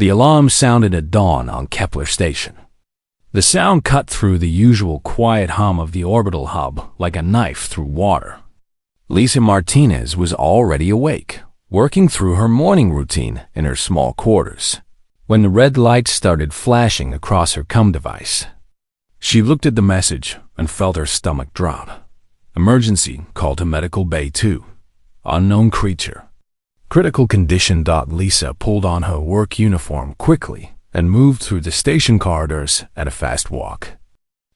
The alarm sounded at dawn on Kepler Station. The sound cut through the usual quiet hum of the orbital hub like a knife through water. Lisa Martinez was already awake, working through her morning routine in her small quarters, when the red light started flashing across her COM device. She looked at the message and felt her stomach drop. Emergency call to Medical Bay 2. Unknown creature. Critical condition. Lisa pulled on her work uniform quickly and moved through the station corridors at a fast walk.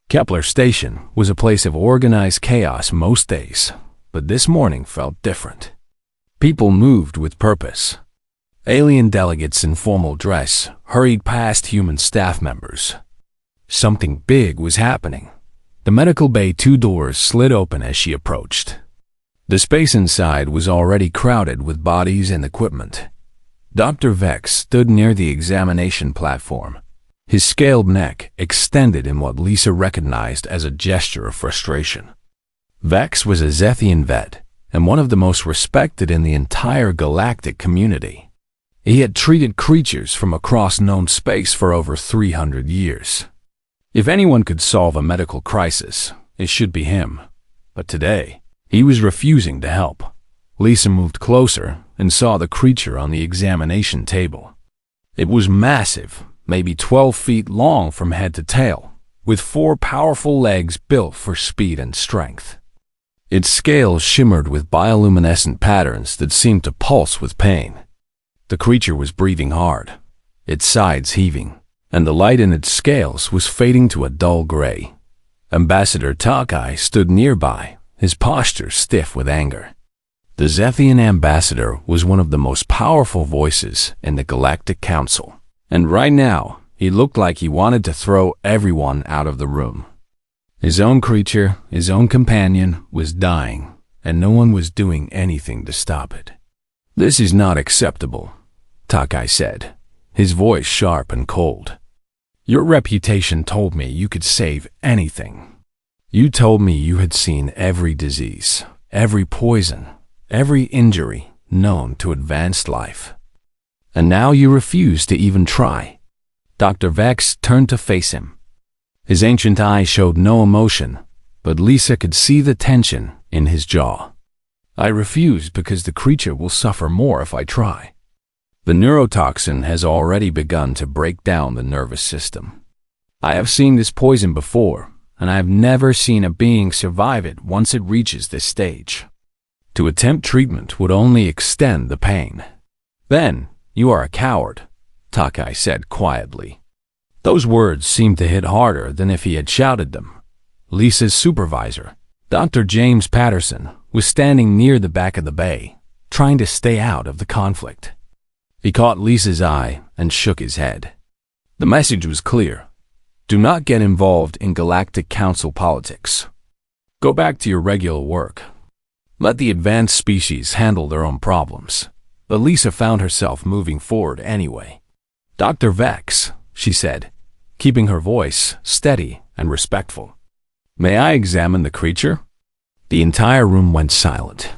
Kepler Station was a place of organized chaos most days, but this morning felt different. People moved with purpose. Alien delegates in formal dress hurried past human staff members. Something big was happening. The Medical Bay 2 doors slid open as she approached. The space inside was already crowded with bodies and equipment. Dr. Vex stood near the examination platform, his scaled neck extended in what Lisa recognized as a gesture of frustration. Vex was a Zethian vet and one of the most respected in the entire galactic community. He had treated creatures from across known space for over 300 years. If anyone could solve a medical crisis, it should be him. But today, he was refusing to help. Lisa moved closer and saw the creature on the examination table. It was massive, maybe 12 feet long from head to tail, with 4 powerful legs built for speed and strength. Its scales shimmered with bioluminescent patterns that seemed to pulse with pain. The creature was breathing hard, its sides heaving, and the light in its scales was fading to a dull gray. Ambassador Takai stood nearby, his posture stiff with anger. The Zethian ambassador was one of the most powerful voices in the Galactic Council, and right now he looked like he wanted to throw everyone out of the room. His own creature, his own companion, was dying, and no one was doing anything to stop it. "This is not acceptable," Takai said, his voice sharp and cold. "Your reputation told me you could save anything. You told me you had seen every disease, every poison, every injury known to advanced life. And now you refuse to even try." Dr. Vex turned to face him. His ancient eye showed no emotion, but Lisa could see the tension in his jaw. "I refuse because the creature will suffer more if I try. The neurotoxin has already begun to break down the nervous system. I have seen this poison before, and I have never seen a being survive it once it reaches this stage. To attempt treatment would only extend the pain." "Then you are a coward," Takai said quietly. Those words seemed to hit harder than if he had shouted them. Lisa's supervisor, Dr. James Patterson, was standing near the back of the bay, trying to stay out of the conflict. He caught Lisa's eye and shook his head. The message was clear. Do not get involved in Galactic Council politics. Go back to your regular work. Let the advanced species handle their own problems. But Lisa found herself moving forward anyway. "Dr. Vex," she said, keeping her voice steady and respectful. "May I examine the creature?" The entire room went silent.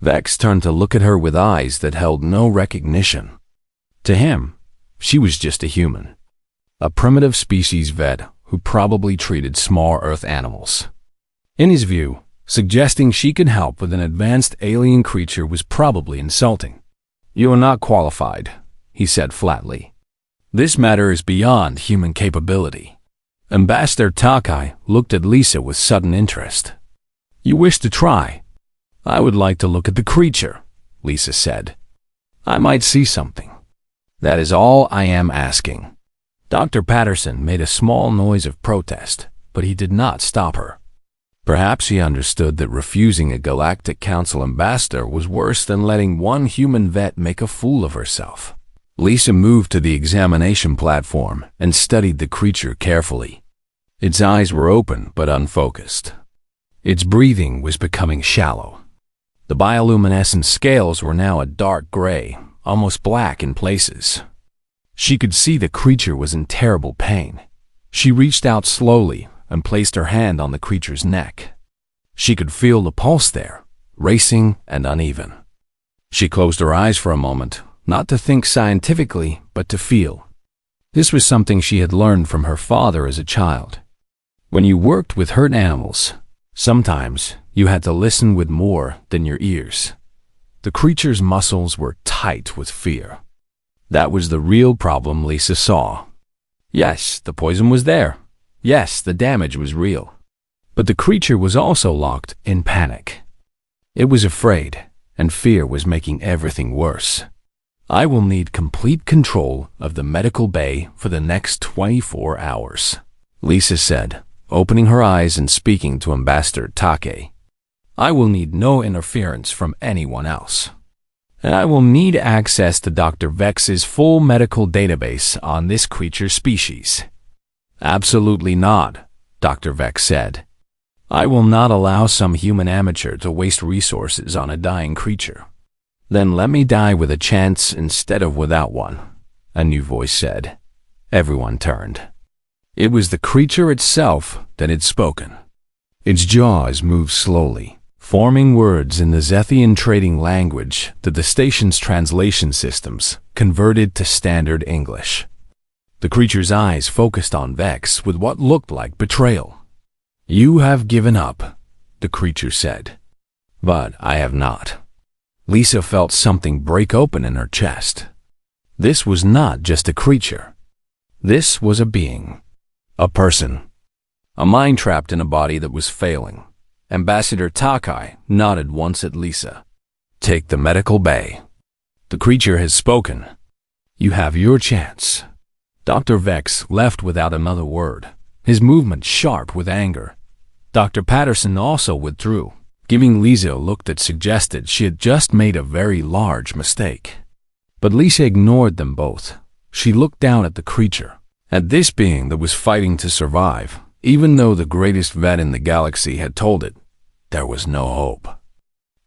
Vex turned to look at her with eyes that held no recognition. To him, she was just a human. A primitive species vet who probably treated small Earth animals. In his view, suggesting she could help with an advanced alien creature was probably insulting. "You are not qualified," he said flatly. "This matter is beyond human capability." Ambassador Takai looked at Lisa with sudden interest. "You wish to try?" "I would like to look at the creature," Lisa said. "I might see something." "That is all I am asking." Dr. Patterson made a small noise of protest, but he did not stop her. Perhaps he understood that refusing a Galactic Council ambassador was worse than letting one human vet make a fool of herself. Lisa moved to the examination platform and studied the creature carefully. Its eyes were open but unfocused. Its breathing was becoming shallow. The bioluminescent scales were now a dark gray, almost black in places. She could see the creature was in terrible pain. She reached out slowly and placed her hand on the creature's neck. She could feel the pulse there, racing and uneven. She closed her eyes for a moment, not to think scientifically, but to feel. This was something she had learned from her father as a child. When you worked with hurt animals, sometimes you had to listen with more than your ears. The creature's muscles were tight with fear. That was the real problem Lisa saw. Yes, the poison was there. Yes, the damage was real. But the creature was also locked in panic. It was afraid, and fear was making everything worse. I will need complete control of the medical bay for the next 24 hours, Lisa said, opening her eyes and speaking to Ambassador Take. I will need no interference from anyone else. And I will need access to Dr. Vex's full medical database on this creature's species. Absolutely not, Dr. Vex said. I will not allow some human amateur to waste resources on a dying creature. Then let me die with a chance instead of without one, a new voice said. Everyone turned. It was the creature itself that had spoken. Its jaws moved slowly, forming words in the Zethian trading language that the station's translation systems converted to standard English. The creature's eyes focused on Vex with what looked like betrayal. You have given up, the creature said. But I have not. Lisa felt something break open in her chest. This was not just a creature. This was a being. A person. A mind trapped in a body that was failing. Ambassador Takai nodded once at Lisa. Take the medical bay. The creature has spoken. You have your chance. Dr. Vex left without another word, his movement sharp with anger. Dr. Patterson also withdrew, giving Lisa a look that suggested she had just made a very large mistake. But Lisa ignored them both. She looked down at the creature, at this being that was fighting to survive, even though the greatest vet in the galaxy had told it there was no hope.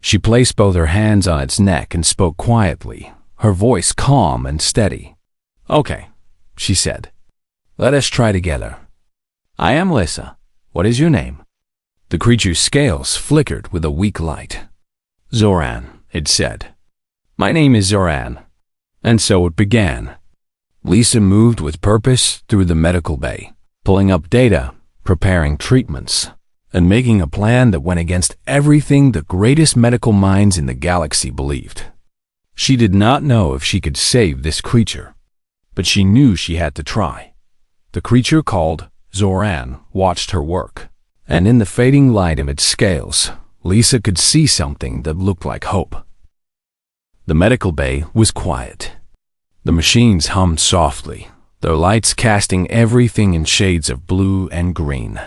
She placed both her hands on its neck and spoke quietly, her voice calm and steady. Okay, she said. Let us try together. I am Lisa. What is your name? The creature's scales flickered with a weak light. Zoran, it said. My name is Zoran. And so it began. Lisa moved with purpose through the medical bay, pulling up data, preparing treatments, and making a plan that went against everything the greatest medical minds in the galaxy believed. She did not know if she could save this creature, but she knew she had to try. The creature called Zoran watched her work, and in the fading light of its scales, Lisa could see something that looked like hope. The medical bay was quiet. The machines hummed softly, their lights casting everything in shades of blue and green.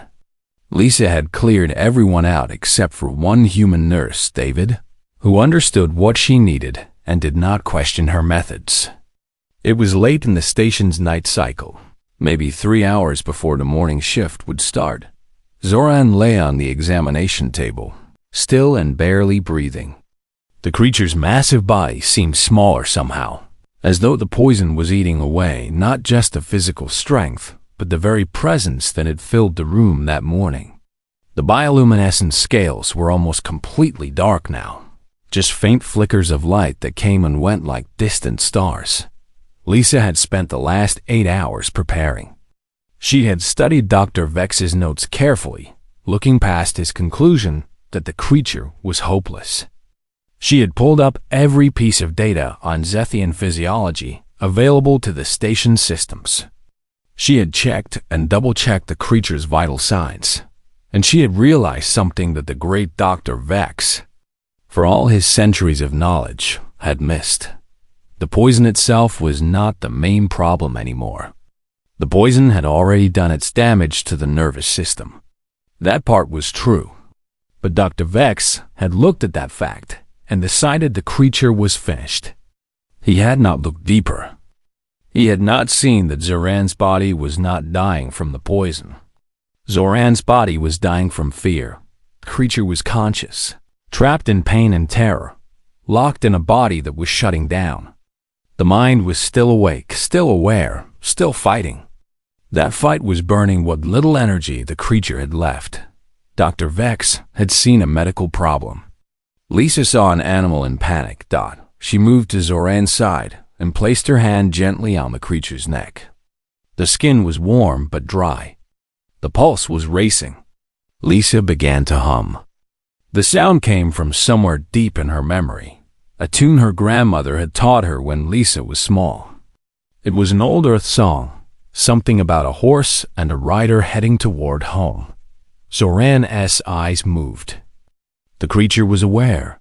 Lisa had cleared everyone out except for one human nurse, David, who understood what she needed and did not question her methods. It was late in the station's night cycle, maybe 3 hours before the morning shift would start. Zoran lay on the examination table, still and barely breathing. The creature's massive body seemed smaller somehow, as though the poison was eating away not just the physical strength, but the very presence that had filled the room that morning. The bioluminescent scales were almost completely dark now, just faint flickers of light that came and went like distant stars. Lisa had spent the last 8 hours preparing. She had studied Dr. Vex's notes carefully, looking past his conclusion that the creature was hopeless. She had pulled up every piece of data on Zethian physiology available to the station systems. She had checked and double-checked the creature's vital signs, and she had realized something that the great Dr. Vex, for all his centuries of knowledge, had missed. The poison itself was not the main problem anymore. The poison had already done its damage to the nervous system. That part was true, but Dr. Vex had looked at that fact and decided the creature was finished. He had not looked deeper. He had not seen that Zoran's body was not dying from the poison. Zoran's body was dying from fear. The creature was conscious, trapped in pain and terror, locked in a body that was shutting down. The mind was still awake, still aware, still fighting. That fight was burning what little energy the creature had left. Dr. Vex had seen a medical problem. Lisa saw an animal in panic. She moved to Zoran's side, and placed her hand gently on the creature's neck. The skin was warm but dry. The pulse was racing. Lisa began to hum. The sound came from somewhere deep in her memory, a tune her grandmother had taught her when Lisa was small. It was an old Earth song, something about a horse and a rider heading toward home. Zoran's eyes moved. The creature was aware.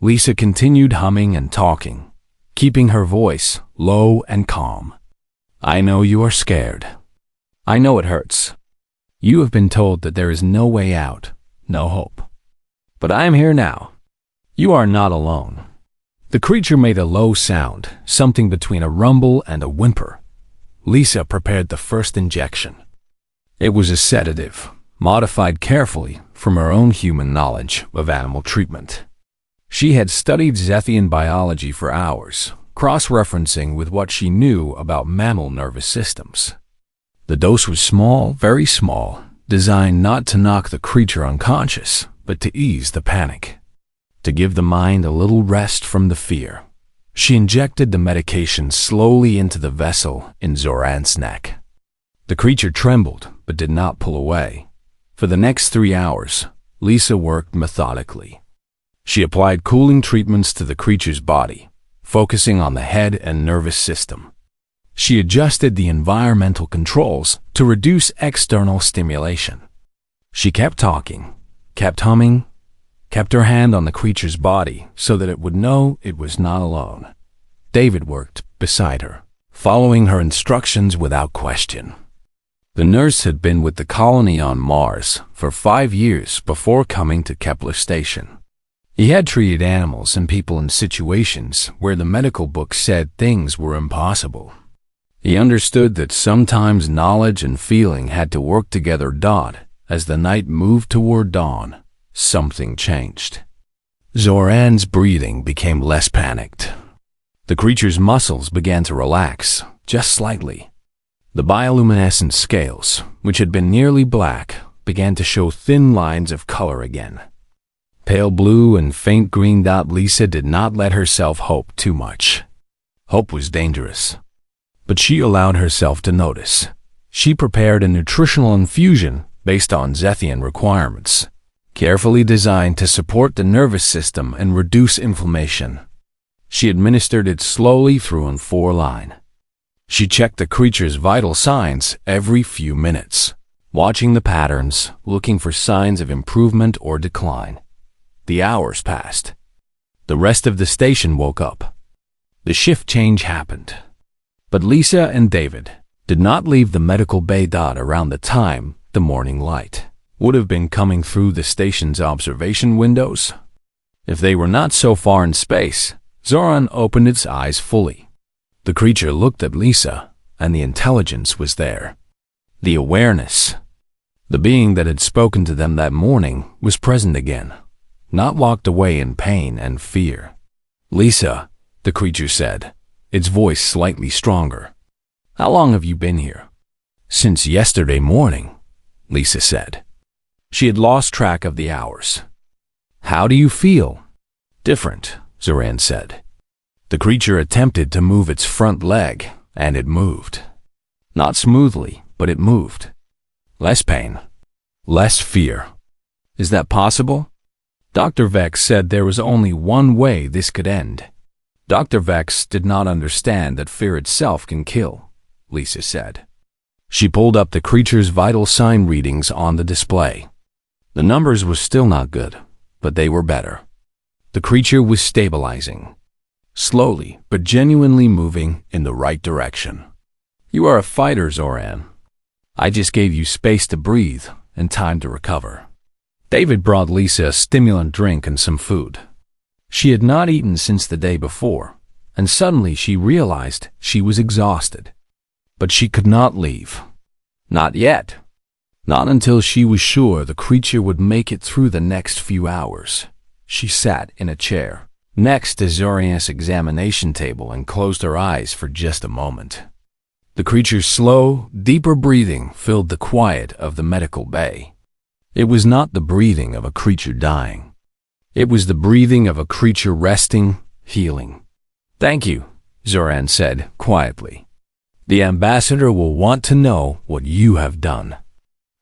Lisa continued humming and talking, keeping her voice low and calm. I know you are scared. I know it hurts. You have been told that there is no way out, no hope. But I am here now. You are not alone. The creature made a low sound, something between a rumble and a whimper. Lisa prepared the first injection. It was a sedative, modified carefully from her own human knowledge of animal treatment. She had studied Zethian biology for hours, cross-referencing with what she knew about mammal nervous systems. The dose was small, very small, designed not to knock the creature unconscious, but to ease the panic, to give the mind a little rest from the fear. She injected the medication slowly into the vessel in Zoran's neck. The creature trembled, but did not pull away. For the next 3 hours, Lisa worked methodically. She applied cooling treatments to the creature's body, focusing on the head and nervous system. She adjusted the environmental controls to reduce external stimulation. She kept talking, kept humming, kept her hand on the creature's body so that it would know it was not alone. David worked beside her, following her instructions without question. The nurse had been with the colony on Mars for 5 years before coming to Kepler Station. He had treated animals and people in situations where the medical book said things were impossible. He understood that sometimes knowledge and feeling had to work together. As the night moved toward dawn, something changed. Zoran's breathing became less panicked. The creature's muscles began to relax, just slightly. The bioluminescent scales, which had been nearly black, began to show thin lines of color again. Pale blue and faint green. Lisa did not let herself hope too much. Hope was dangerous. But she allowed herself to notice. She prepared a nutritional infusion based on Zethian requirements, carefully designed to support the nervous system and reduce inflammation. She administered it slowly through an 4-line. She checked the creature's vital signs every few minutes, watching the patterns, looking for signs of improvement or decline. The hours passed. The rest of the station woke up. The shift change happened. But Lisa and David did not leave the medical bay. Around the time the morning light would have been coming through the station's observation windows. If they were not so far in space, Zoran opened its eyes fully. The creature looked at Lisa, and the intelligence was there. The awareness. The being that had spoken to them that morning was present again, not locked away in pain and fear. Lisa, the creature said, its voice slightly stronger. How long have you been here? Since yesterday morning, Lisa said. She had lost track of the hours. How do you feel? Different, Zoran said. The creature attempted to move its front leg, and it moved. Not smoothly, but it moved. Less pain. Less fear. Is that possible? Dr. Vex said there was only one way this could end. Dr. Vex did not understand that fear itself can kill, Lisa said. She pulled up the creature's vital sign readings on the display. The numbers were still not good, but they were better. The creature was stabilizing, slowly but genuinely moving in the right direction. You are a fighter, Zoran. I just gave you space to breathe and time to recover. David brought Lisa a stimulant drink and some food. She had not eaten since the day before, and suddenly she realized she was exhausted. But she could not leave. Not yet. Not until she was sure the creature would make it through the next few hours. She sat in a chair next to Zoran's examination table and closed her eyes for just a moment. The creature's slow, deeper breathing filled the quiet of the medical bay. It was not the breathing of a creature dying. It was the breathing of a creature resting, healing. Thank you, Zoran said quietly. "The ambassador will want to know what you have done."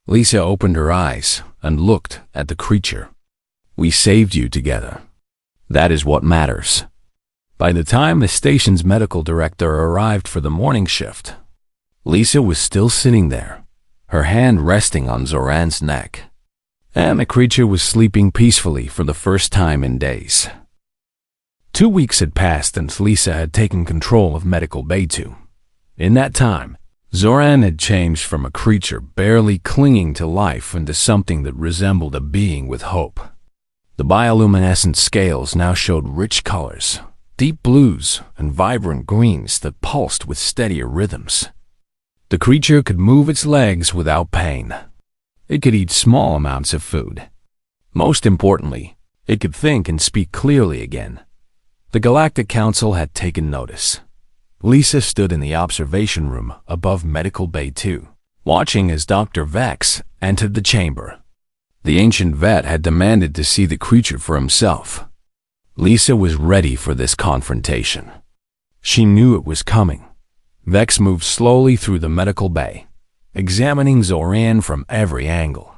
Lisa opened her eyes and looked at the creature. "We saved you together. That is what matters." By the time the station's medical director arrived for the morning shift, Lisa was still sitting there, her hand resting on Zoran's neck, and the creature was sleeping peacefully for the first time in days. 2 weeks had passed since Lisa had taken control of Medical Bay 2. In that time, Zoran had changed from a creature barely clinging to life into something that resembled a being with hope. The bioluminescent scales now showed rich colors, deep blues and vibrant greens that pulsed with steadier rhythms. The creature could move its legs without pain. It could eat small amounts of food. Most importantly, it could think and speak clearly again. The Galactic Council had taken notice. Lisa stood in the observation room above Medical Bay 2, watching as Dr. Vex entered the chamber. The ancient vet had demanded to see the creature for himself. Lisa was ready for this confrontation. She knew it was coming. Vex moved slowly through the medical bay, examining Zoran from every angle.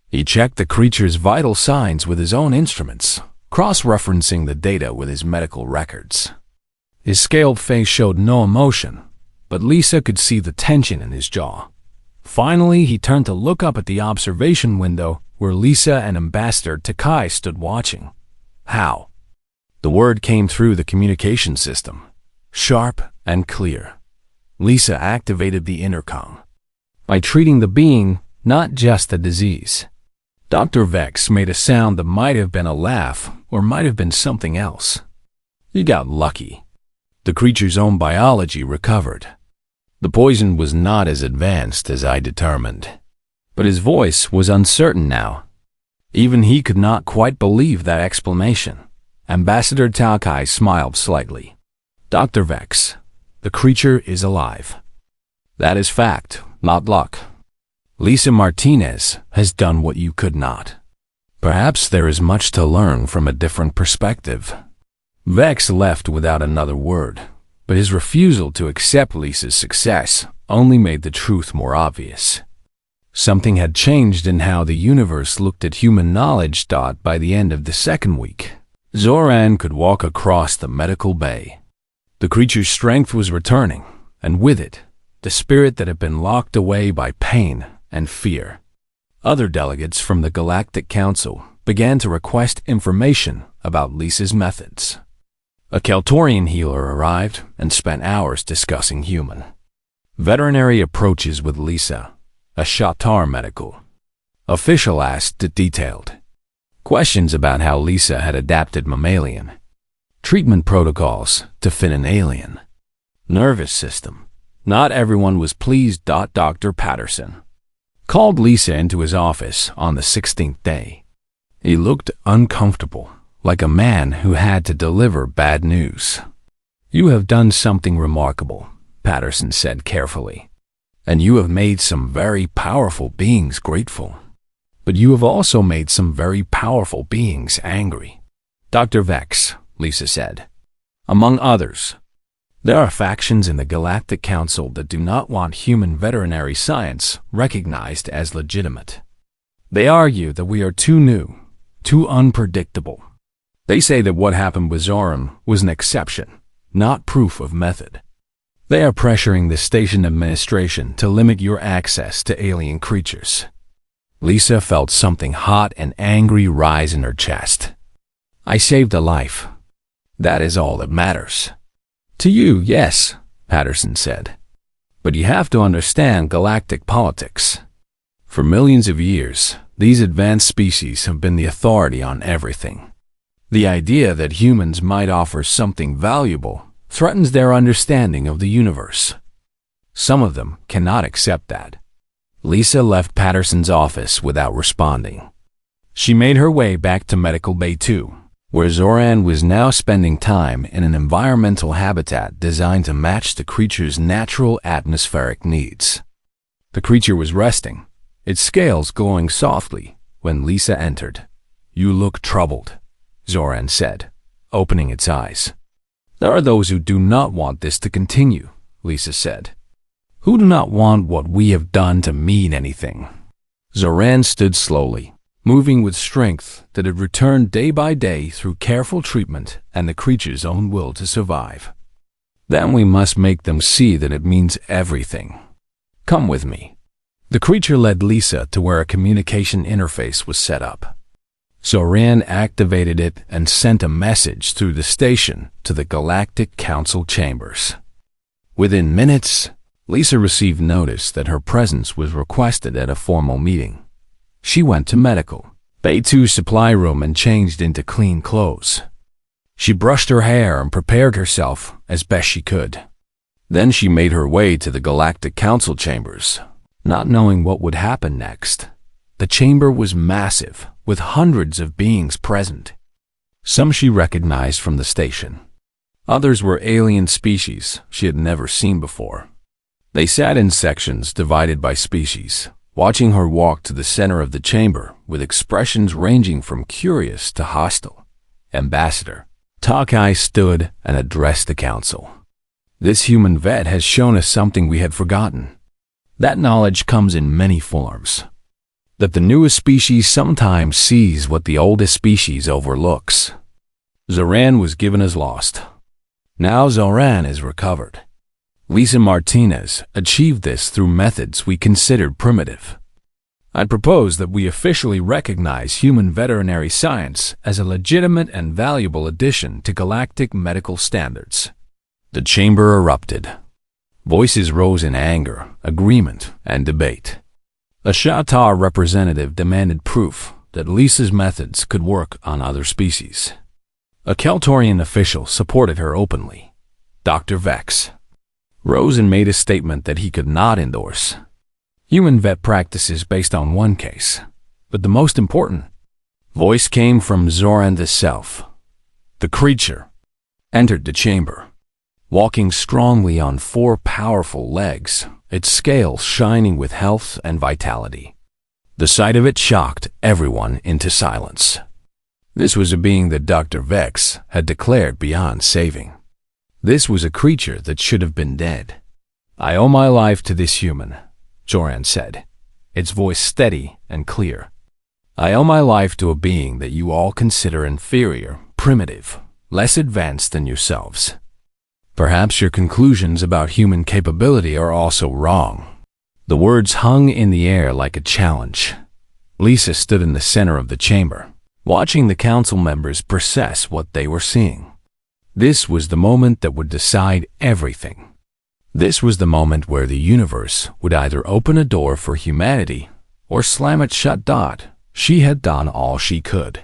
He checked the creature's vital signs with his own instruments, cross-referencing the data with his medical records. His scaled face showed no emotion, but Lisa could see the tension in his jaw. Finally, he turned to look up at the observation window where Lisa and Ambassador Takai stood watching. "How?" The word came through the communication system, sharp and clear. Lisa activated the intercom. "By treating the being, not just the disease." Dr. Vex made a sound that might have been a laugh or might have been something else. "You got lucky." The creature's own biology recovered. "The poison was not as advanced as I determined." But his voice was uncertain now. Even he could not quite believe that explanation. Ambassador Takai smiled slightly. "Dr. Vex, the creature is alive. That is fact, not luck. Lisa Martinez has done what you could not. Perhaps there is much to learn from a different perspective." Vex left without another word, but his refusal to accept Lisa's success only made the truth more obvious. Something had changed in how the universe looked at human knowledge. By the end of the second week, Zoran could walk across the medical bay. The creature's strength was returning, and with it, the spirit that had been locked away by pain and fear. Other delegates from the Galactic Council began to request information about Lisa's methods. A Keltorian healer arrived and spent hours discussing human veterinary approaches with Lisa, a Shatar medical official asked detailed questions about how Lisa had adapted mammalian treatment protocols to fit an alien nervous system. Not everyone was pleased. Dr. Patterson called Lisa into his office on the 16th day. He looked uncomfortable, like a man who had to deliver bad news. "You have done something remarkable," Patterson said carefully, "and you have made some very powerful beings grateful. But you have also made some very powerful beings angry." "Dr. Vex," Lisa said, "among others, there are factions in the Galactic Council that do not want human veterinary science recognized as legitimate. They argue that we are too new, too unpredictable. They say that what happened with Zoran was an exception, not proof of method. They are pressuring the station administration to limit your access to alien creatures." Lisa felt something hot and angry rise in her chest. "I saved a life. That is all that matters." "To you, yes," Patterson said. "But you have to understand galactic politics. For millions of years, these advanced species have been the authority on everything. The idea that humans might offer something valuable threatens their understanding of the universe. Some of them cannot accept that." Lisa left Patterson's office without responding. She made her way back to Medical Bay 2, where Zoran was now spending time in an environmental habitat designed to match the creature's natural atmospheric needs. The creature was resting, its scales glowing softly, when Lisa entered. "You look troubled," Zoran said, opening its eyes. There are those who do not want this to continue, Lisa said. Who do not want what we have done to mean anything. Zoran stood slowly, moving with strength that had returned day by day through careful treatment and the creature's own will to survive. Then we must make them see that it means everything. Come with me. The creature led Lisa to where a communication interface was set up. Zoran activated it and sent a message through the station to the Galactic Council chambers. Within minutes, Lisa received notice that her presence was requested at a formal meeting. She went to medical, Bay 2 supply room, and changed into clean clothes. She brushed her hair and prepared herself as best she could. Then she made her way to the Galactic Council chambers, not knowing what would happen next. The chamber was massive, with hundreds of beings present. Some she recognized from the station. Others were alien species she had never seen before. They sat in sections divided by species, watching her walk to the center of the chamber with expressions ranging from curious to hostile. Ambassador Takai stood and addressed the council. This human vet has shown us something we had forgotten. That knowledge comes in many forms. That the newest species sometimes sees what the oldest species overlooks. Zoran was given as lost. Now Zoran is recovered. Lisa Martinez achieved this through methods we considered primitive. I propose that we officially recognize human veterinary science as a legitimate and valuable addition to galactic medical standards. The chamber erupted. Voices rose in anger, agreement, and debate. A Shatar representative demanded proof that Lisa's methods could work on other species. A Keltorian official supported her openly. Dr. Vex rose and made a statement that he could not endorse. Human vet practices based on one case, but the most important voice came from Zoran the Self. The creature entered the chamber, walking strongly on 4 powerful legs, its scales shining with health and vitality. The sight of it shocked everyone into silence. This was a being that Dr. Vex had declared beyond saving. This was a creature that should have been dead. I owe my life to this human, Zoran said, its voice steady and clear. I owe my life to a being that you all consider inferior, primitive, less advanced than yourselves. Perhaps your conclusions about human capability are also wrong. The words hung in the air like a challenge. Lisa stood in the center of the chamber, watching the council members process what they were seeing. This was the moment that would decide everything. This was the moment where the universe would either open a door for humanity or slam it shut. She had done all she could.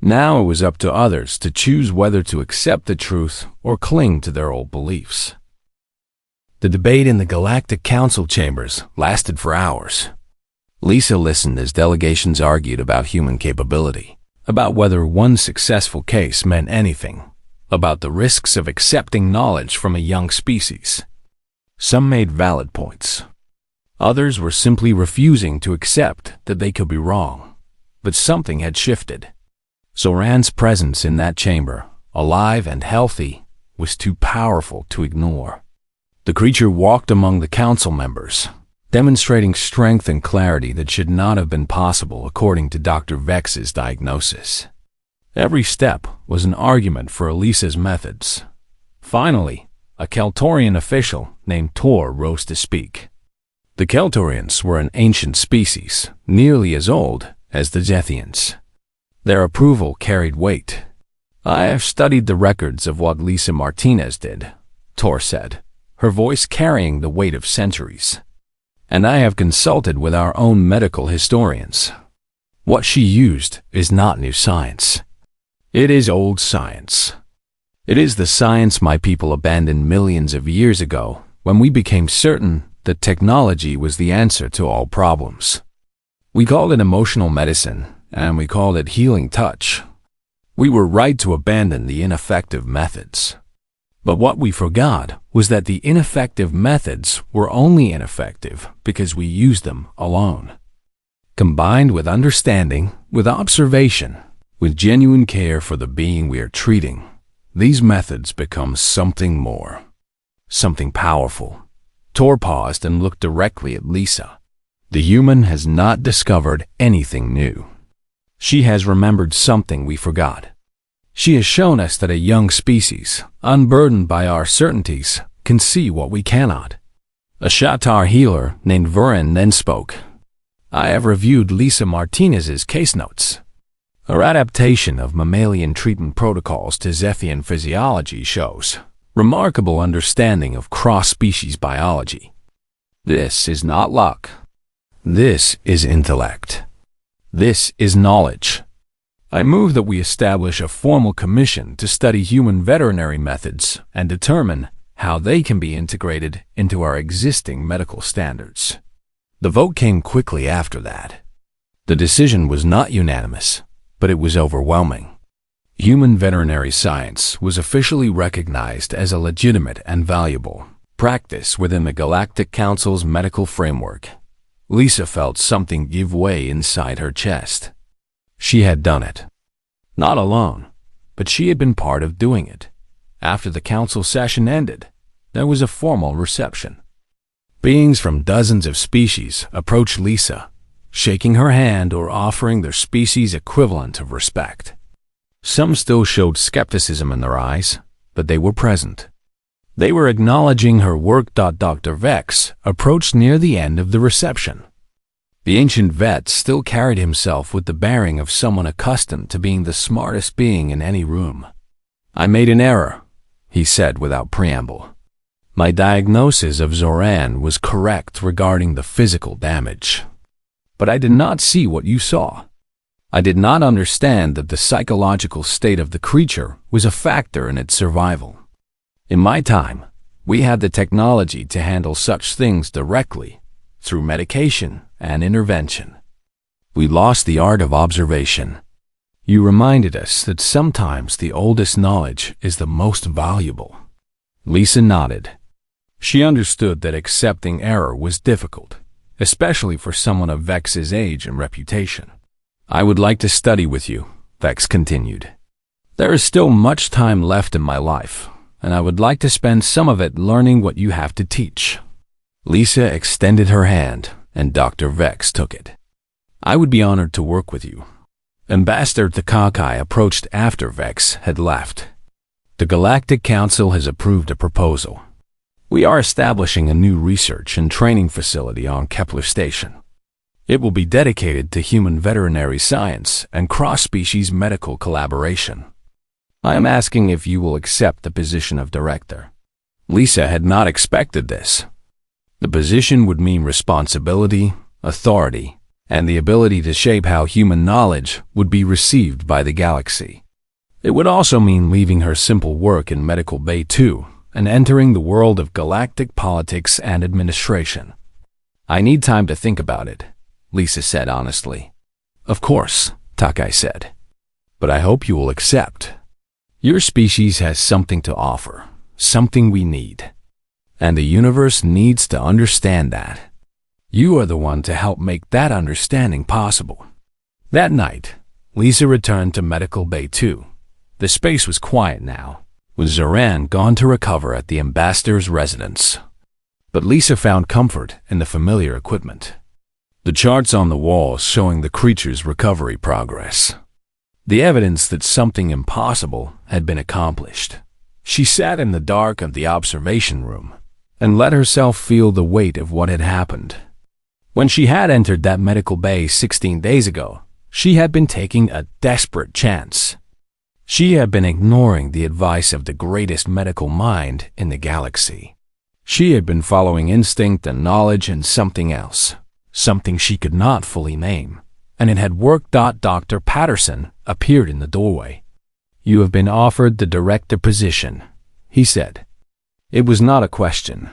Now it was up to others to choose whether to accept the truth or cling to their old beliefs. The debate in the Galactic Council chambers lasted for hours. Lisa listened as delegations argued about human capability, about whether one successful case meant anything, about the risks of accepting knowledge from a young species. Some made valid points. Others were simply refusing to accept that they could be wrong. But something had shifted. Zoran's presence in that chamber, alive and healthy, was too powerful to ignore. The creature walked among the council members, demonstrating strength and clarity that should not have been possible according to Dr. Vex's diagnosis. Every step was an argument for Elisa's methods. Finally, a Keltorian official named Tor rose to speak. The Keltorians were an ancient species, nearly as old as the Zethians. Their approval carried weight. I have studied the records of what Lisa Martinez did, Tor said, her voice carrying the weight of centuries. And I have consulted with our own medical historians. What she used is not new science. It is old science. It is the science my people abandoned millions of years ago when we became certain that technology was the answer to all problems. We called it emotional medicine, and we called it healing touch. We were right to abandon the ineffective methods. But what we forgot was that the ineffective methods were only ineffective because we used them alone. Combined with understanding, with observation, with genuine care for the being we are treating, these methods become something more, something powerful. Tor paused and looked directly at Lisa. The human has not discovered anything new. She has remembered something we forgot. She has shown us that a young species, unburdened by our certainties, can see what we cannot. A Shatar healer named Vurin then spoke. I have reviewed Lisa Martinez's case notes. Her adaptation of mammalian treatment protocols to Zephian physiology shows remarkable understanding of cross-species biology. This is not luck. This is intellect. This is knowledge. I move that we establish a formal commission to study human veterinary methods and determine how they can be integrated into our existing medical standards. The vote came quickly after that. The decision was not unanimous, but it was overwhelming. Human veterinary science was officially recognized as a legitimate and valuable practice within the Galactic Council's medical framework. Lisa felt something give way inside her chest. She had done it. Not alone, but she had been part of doing it. After the council session ended, there was a formal reception. Beings from dozens of species approached Lisa, shaking her hand or offering their species equivalent of respect. Some still showed skepticism in their eyes, but they were present. They were acknowledging her work. Dr. Vex approached near the end of the reception. The ancient vet still carried himself with the bearing of someone accustomed to being the smartest being in any room. I made an error, he said without preamble. My diagnosis of Zoran was correct regarding the physical damage. But I did not see what you saw. I did not understand that the psychological state of the creature was a factor in its survival. In my time, we had the technology to handle such things directly, through medication and intervention. We lost the art of observation. You reminded us that sometimes the oldest knowledge is the most valuable. Lisa nodded. She understood that accepting error was difficult, especially for someone of Vex's age and reputation. I would like to study with you, Vex continued. There is still much time left in my life, and I would like to spend some of it learning what you have to teach. Lisa extended her hand, and Dr. Vex took it. I would be honored to work with you. Ambassador Takakai approached after Vex had left. The Galactic Council has approved a proposal. We are establishing a new research and training facility on Kepler Station. It will be dedicated to human veterinary science and cross-species medical collaboration. I am asking if you will accept the position of director. Lisa had not expected this. The position would mean responsibility, authority, and the ability to shape how human knowledge would be received by the galaxy. It would also mean leaving her simple work in Medical Bay 2 and entering the world of galactic politics and administration. I need time to think about it, Lisa said honestly. Of course, Takai said. But I hope you will accept. Your species has something to offer, something we need. And the universe needs to understand that. You are the one to help make that understanding possible. That night, Lisa returned to Medical Bay 2. The space was quiet now, with Zoran gone to recover at the ambassador's residence. But Lisa found comfort in the familiar equipment. The charts on the walls showing the creature's recovery progress. The evidence that something impossible had been accomplished. She sat in the dark of the observation room and let herself feel the weight of what had happened. When she had entered that medical bay 16 days ago, she had been taking a desperate chance. She had been ignoring the advice of the greatest medical mind in the galaxy. She had been following instinct and knowledge and something else, something she could not fully name, and it had worked. Dr. Patterson appeared in the doorway. You have been offered the director position, he said. It was not a question.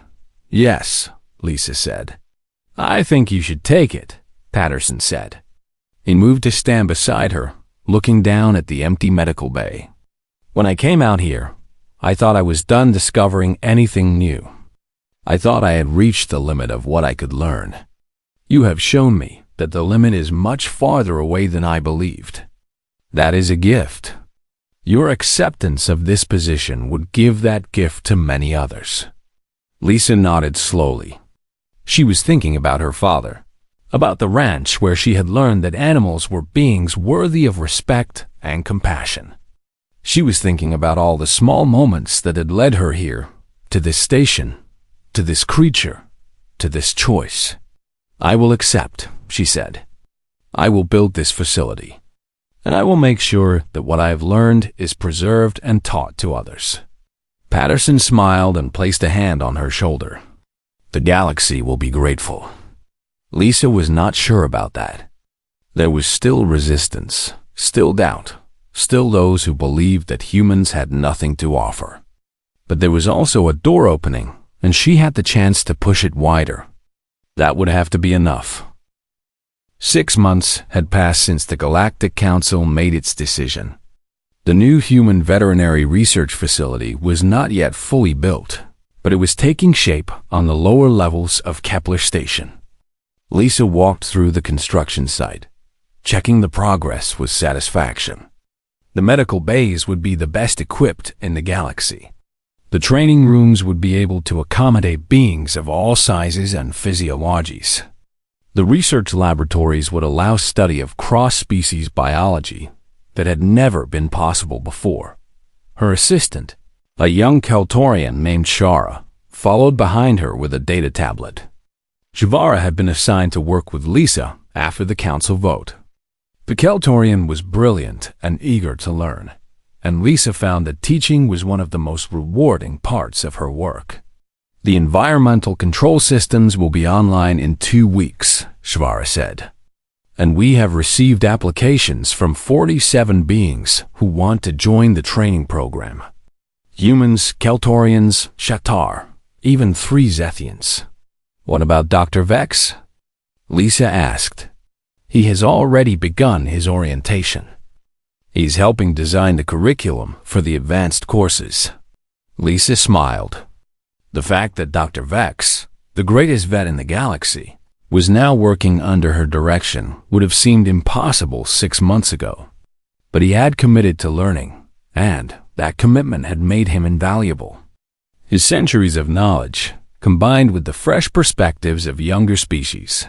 Yes, Lisa said. I think you should take it, Patterson said. He moved to stand beside her, looking down at the empty medical bay. When I came out here, I thought I was done discovering anything new. I thought I had reached the limit of what I could learn. You have shown me that the limit is much farther away than I believed. That is a gift. Your acceptance of this position would give that gift to many others. Lisa nodded slowly. She was thinking about her father, about the ranch where she had learned that animals were beings worthy of respect and compassion. She was thinking about all the small moments that had led her here, to this station, to this creature, to this choice. I will accept, she said. I will build this facility, and I will make sure that what I have learned is preserved and taught to others. Patterson smiled and placed a hand on her shoulder. The galaxy will be grateful. Lisa was not sure about that. There was still resistance, still doubt, still those who believed that humans had nothing to offer. But there was also a door opening, and she had the chance to push it wider. That would have to be enough. 6 months had passed since the Galactic Council made its decision. The new human veterinary research facility was not yet fully built, but it was taking shape on the lower levels of Kepler Station. Lisa walked through the construction site, checking the progress with satisfaction. The medical bays would be the best equipped in the galaxy. The training rooms would be able to accommodate beings of all sizes and physiologies. The research laboratories would allow study of cross-species biology that had never been possible before. Her assistant, a young Keltorian named Shara, followed behind her with a data tablet. Shavara had been assigned to work with Lisa after the council vote. The Keltorian was brilliant and eager to learn, and Lisa found that teaching was one of the most rewarding parts of her work. The environmental control systems will be online in 2 weeks, Shavara said. And we have received applications from 47 beings who want to join the training program. Humans, Keltorians, Shatar, even 3 Zethians. What about Dr. Vex? Lisa asked. He has already begun his orientation. He's helping design the curriculum for the advanced courses. Lisa smiled. The fact that Dr. Vex, the greatest vet in the galaxy, was now working under her direction would have seemed impossible 6 months ago. But he had committed to learning, and that commitment had made him invaluable. His centuries of knowledge, combined with the fresh perspectives of younger species,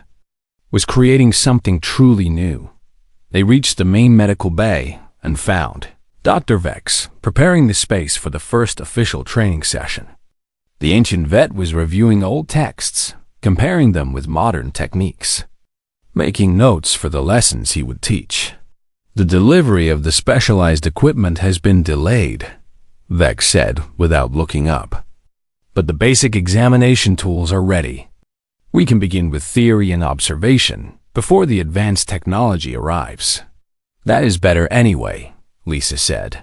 was creating something truly new. They reached the main medical bay and found Dr. Vex preparing the space for the first official training session. The ancient vet was reviewing old texts, comparing them with modern techniques, making notes for the lessons he would teach. The delivery of the specialized equipment has been delayed, Vex said without looking up. But the basic examination tools are ready. We can begin with theory and observation before the advanced technology arrives. That is better anyway, Lisa said.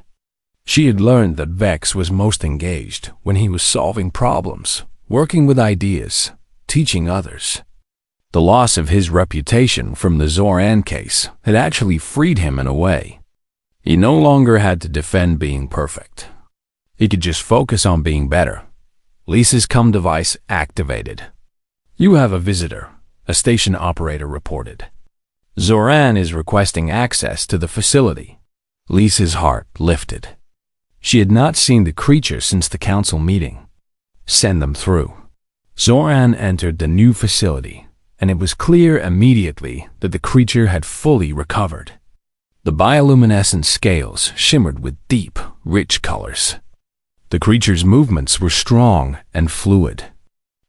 She had learned that Vex was most engaged when he was solving problems, working with ideas, teaching others. The loss of his reputation from the Zoran case had actually freed him in a way. He no longer had to defend being perfect. He could just focus on being better. Lisa's comm device activated. You have a visitor, a station operator reported. Zoran is requesting access to the facility. Lisa's heart lifted. She had not seen the creature since the council meeting. Send them through. Zoran entered the new facility, and it was clear immediately that the creature had fully recovered. The bioluminescent scales shimmered with deep, rich colors. The creature's movements were strong and fluid.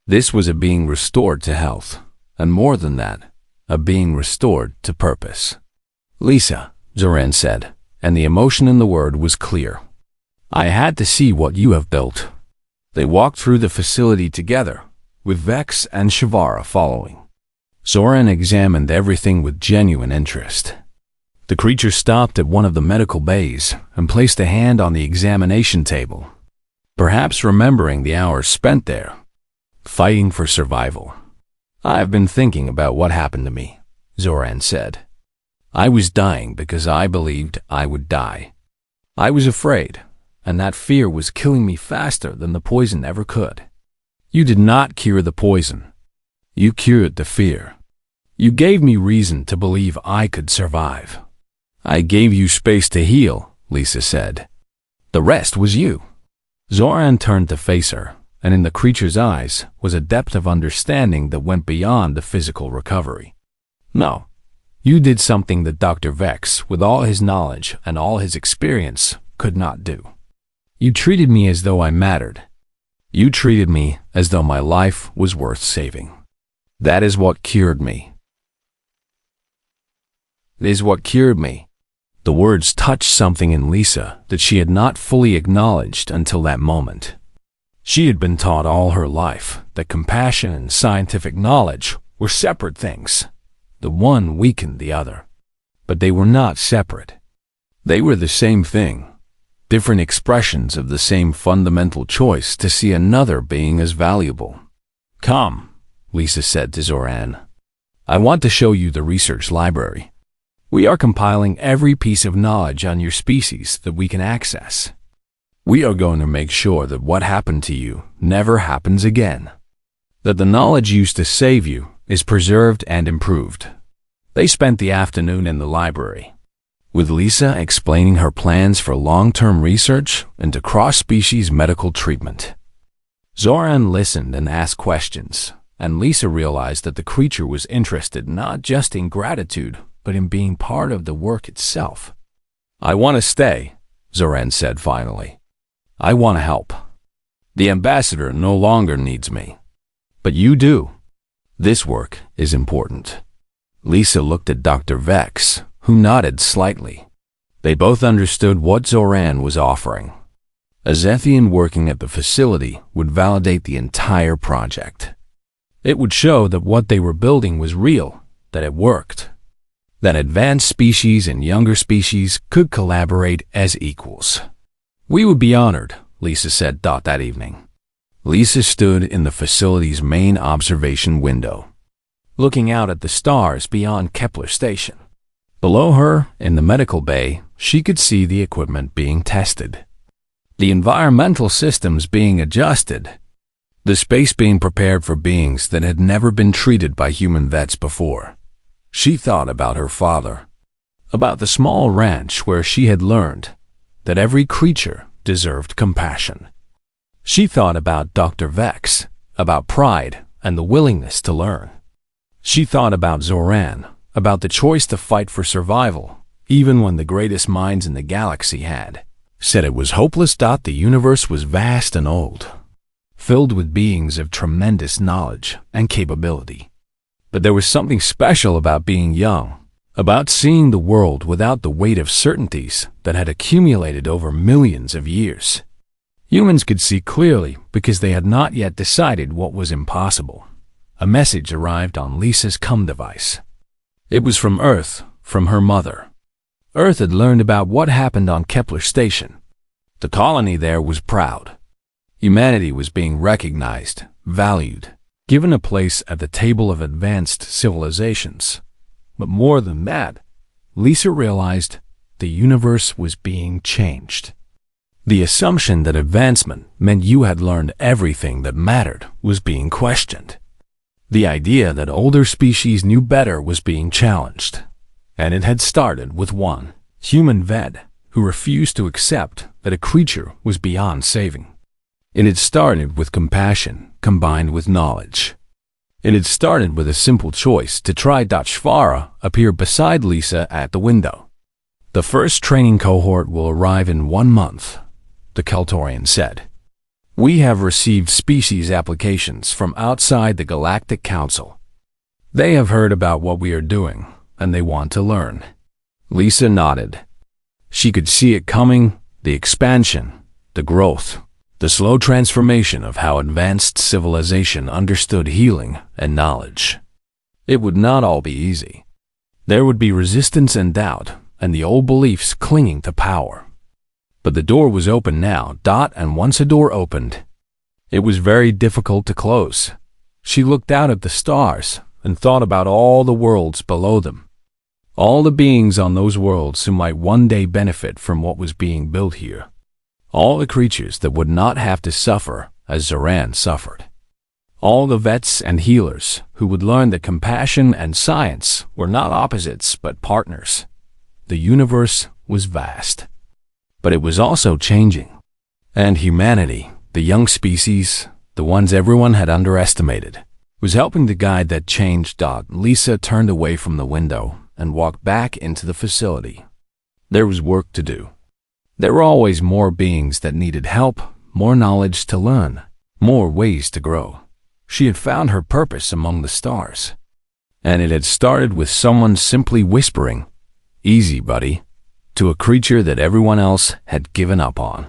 This was a being restored to health, and more than that, a being restored to purpose. Lisa, Zoran said, and the emotion in the word was clear. I had to see what you have built. They walked through the facility together, with Vex and Shavara following. Zoran examined everything with genuine interest. The creature stopped at one of the medical bays and placed a hand on the examination table, perhaps remembering the hours spent there, fighting for survival. I've been thinking about what happened to me, Zoran said. I was dying because I believed I would die. I was afraid, and that fear was killing me faster than the poison ever could. You did not cure the poison. You cured the fear. You gave me reason to believe I could survive. I gave you space to heal, Lisa said, The rest was you. Zoran turned to face her, and in the creature's eyes was a depth of understanding that went beyond the physical recovery. No, you did something that Dr. Vex, with all his knowledge and all his experience, could not do. You treated me as though I mattered. You treated me as though my life was worth saving. That is what cured me. It is what cured me. The words touched something in Lisa that she had not fully acknowledged until that moment. She had been taught all her life that compassion and scientific knowledge were separate things. The one weakened the other. But they were not separate. They were the same thing, different expressions of the same fundamental choice to see another being as valuable. Come, Lisa said to Zoran. I want to show you the research library. We are compiling every piece of knowledge on your species that we can access. We are going to make sure that what happened to you never happens again. That the knowledge used to save you is preserved and improved. They spent the afternoon in the library, with Lisa explaining her plans for long-term research into cross-species medical treatment. Zoran listened and asked questions, and Lisa realized that the creature was interested not just in gratitude, but in being part of the work itself. I want to stay, Zoran said finally. I want to help. The ambassador no longer needs me. But you do. This work is important. Lisa looked at Dr. Vex, who nodded slightly. They both understood what Zoran was offering. A Zethian working at the facility would validate the entire project. It would show that what they were building was real, that it worked. That advanced species and younger species could collaborate as equals. We would be honored, Lisa said that evening. Lisa stood in the facility's main observation window, looking out at the stars beyond Kepler Station. Below her, in the medical bay, she could see the equipment being tested, the environmental systems being adjusted, the space being prepared for beings that had never been treated by human vets before. She thought about her father, about the small ranch where she had learned that every creature deserved compassion. She thought about Dr. Vex, about pride and the willingness to learn. She thought about Zoran, about the choice to fight for survival, even when the greatest minds in the galaxy had said it was hopeless. The universe was vast and old, filled with beings of tremendous knowledge and capability. But there was something special about being young, about seeing the world without the weight of certainties that had accumulated over millions of years. Humans could see clearly because they had not yet decided what was impossible. A message arrived on Lisa's device. It was from Earth, from her mother. Earth had learned about what happened on Kepler Station. The colony there was proud. Humanity was being recognized, valued, given a place at the table of advanced civilizations. But more than that, Lisa realized the universe was being changed. The assumption that advancement meant you had learned everything that mattered was being questioned. The idea that older species knew better was being challenged. And it had started with one human vet who refused to accept that a creature was beyond saving. It had started with compassion combined with knowledge. It had started with a simple choice to try. Shvara appeared beside Lisa at the window. The first training cohort will arrive in 1 month, the Keltorian said. We have received species applications from outside the Galactic Council. They have heard about what we are doing, and they want to learn. Lisa nodded. She could see it coming, the expansion, the growth, the slow transformation of how advanced civilization understood healing and knowledge. It would not all be easy. There would be resistance and doubt, and the old beliefs clinging to power. But the door was open now, and once a door opened, it was very difficult to close. She looked out at the stars and thought about all the worlds below them, all the beings on those worlds who might one day benefit from what was being built here. All the creatures that would not have to suffer as Zoran suffered. All the vets and healers who would learn that compassion and science were not opposites but partners. The universe was vast. But it was also changing. And humanity, the young species, the ones everyone had underestimated, was helping to guide that change. Lisa turned away from the window and walked back into the facility. There was work to do. There were always more beings that needed help, more knowledge to learn, more ways to grow. She had found her purpose among the stars. And it had started with someone simply whispering, "Easy, buddy," to a creature that everyone else had given up on.